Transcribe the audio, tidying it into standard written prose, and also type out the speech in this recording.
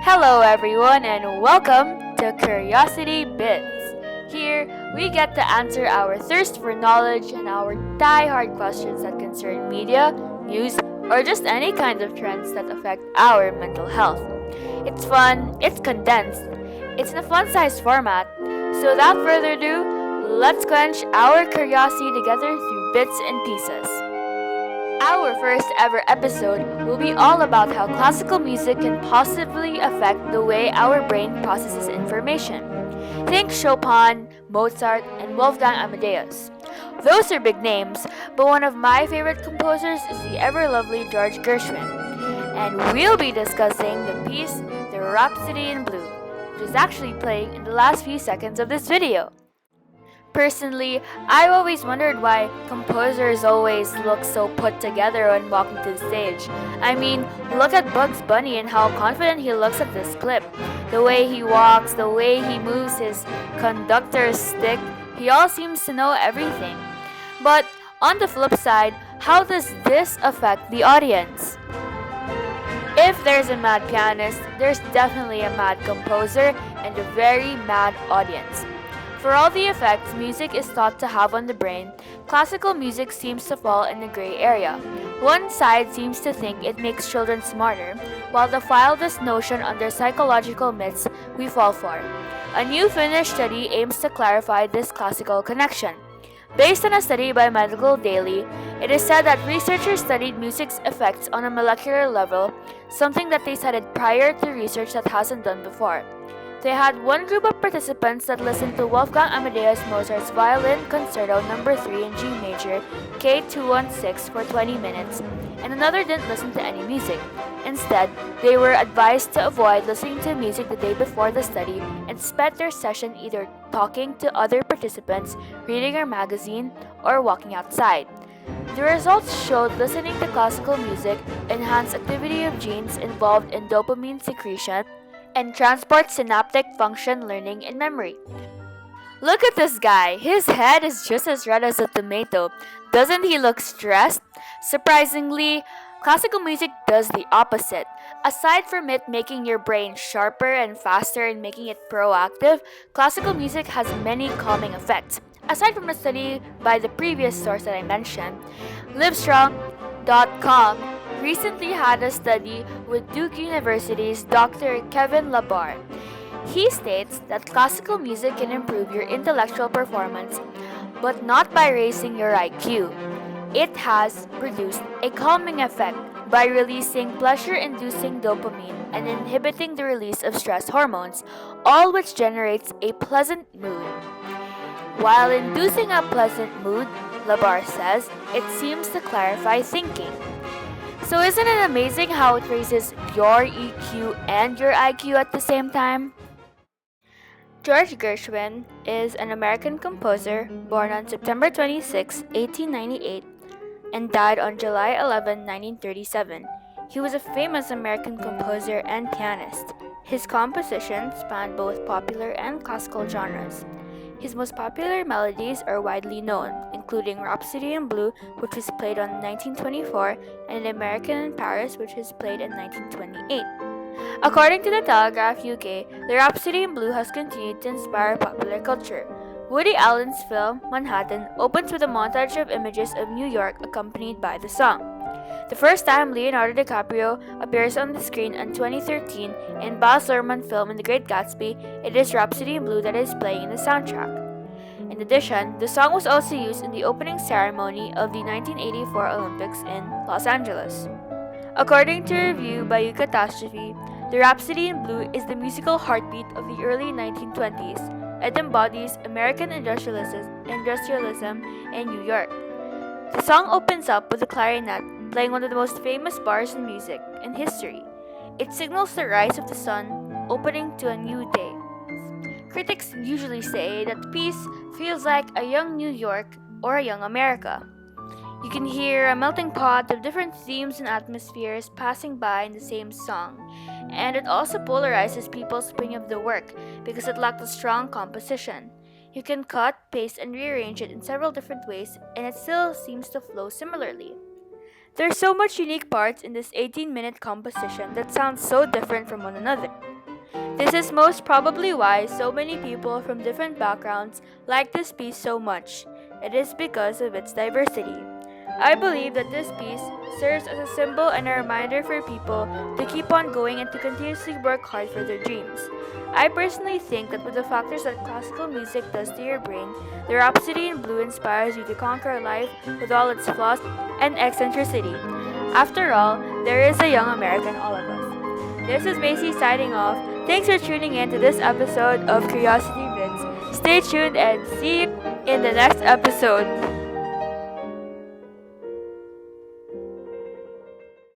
Hello, everyone, and welcome to Curiosity Bits. Here, we get to answer our thirst for knowledge and our die-hard questions that concern media, news, or just any kind of trends that affect our mental health. It's fun, it's condensed, it's in a fun-sized format. So, without further ado, let's quench our curiosity together through bits and pieces. Our first ever episode will be all about how classical music can positively affect the way our brain processes information. Think Chopin, Mozart, and Wolfgang Amadeus. Those are big names, but one of my favorite composers is the ever lovely George Gershwin. And we'll be discussing the piece The Rhapsody in Blue, which is actually playing in the last few seconds of this video. Personally, I've always wondered why composers always look so put together when walking to the stage. I mean, look at Bugs Bunny and how confident he looks at this clip. The way he walks, the way he moves his conductor's stick, he all seems to know everything. But on the flip side, how does this affect the audience? If there's a mad pianist, there's definitely a mad composer and a very mad audience. For all the effects music is thought to have on the brain, classical music seems to fall in the gray area. One side seems to think it makes children smarter, while the wildest notion under psychological myths we fall for. A new Finnish study aims to clarify this classical connection. Based on a study by Medical Daily, it is said that researchers studied music's effects on a molecular level, something that they cited prior to research that hasn't done before. They had one group of participants that listened to Wolfgang Amadeus Mozart's Violin Concerto No. 3 in G major, K216 for 20 minutes, and another didn't listen to any music. Instead, they were advised to avoid listening to music the day before the study and spent their session either talking to other participants, reading a magazine, or walking outside. The results showed listening to classical music enhanced activity of genes involved in dopamine secretion and transport synaptic function learning and memory. Look at this guy. His head is just as red as a tomato. Doesn't he look stressed? Surprisingly, classical music does the opposite. Aside from it making your brain sharper and faster and making it proactive, classical music has many calming effects. Aside from a study by the previous source that I mentioned, Livestrong.com recently had a study with Duke University's Dr. Kevin Labar. He states that classical music can improve your intellectual performance, but not by raising your IQ. It has produced a calming effect by releasing pleasure-inducing dopamine and inhibiting the release of stress hormones, all which generates a pleasant mood. While inducing a pleasant mood, Labar says, it seems to clarify thinking. So isn't it amazing how it raises your EQ and your IQ at the same time? George Gershwin is an American composer born on September 26, 1898 and died on July 11, 1937. He was a famous American composer and pianist. His compositions span both popular and classical genres. His most popular melodies are widely known, including Rhapsody in Blue, which was played in 1924, and An American in Paris, which was played in 1928. According to the Telegraph UK, the Rhapsody in Blue has continued to inspire popular culture. Woody Allen's film, Manhattan, opens with a montage of images of New York accompanied by the song. The first time Leonardo DiCaprio appears on the screen in 2013 in Baz Luhrmann film In The Great Gatsby, it is Rhapsody in Blue that is playing in the soundtrack. In addition, the song was also used in the opening ceremony of the 1984 Olympics in Los Angeles. According to a review by Catastrophe, the Rhapsody in Blue is the musical heartbeat of the early 1920s. It embodies American industrialism in New York. The song opens up with a clarinet playing one of the most famous bars in music in history. It signals the rise of the sun, opening to a new day. Critics usually say that the piece feels like a young New York or a young America. You can hear a melting pot of different themes and atmospheres passing by in the same song, and it also polarizes people's opinion of the work because it lacked a strong composition. You can cut, paste, and rearrange it in several different ways, and it still seems to flow similarly. There's so much unique parts in this 18-minute composition that sounds so different from one another. This is most probably why so many people from different backgrounds like this piece so much. It is because of its diversity. I believe that this piece serves as a symbol and a reminder for people to keep on going and to continuously work hard for their dreams. I personally think that with the factors that classical music does to your brain, the Rhapsody in Blue inspires you to conquer life with all its flaws and eccentricity. After all, there is a young American all of us. This is Macy signing off. Thanks for tuning in to this episode of Curiosity Bits. Stay tuned and see you in the next episode.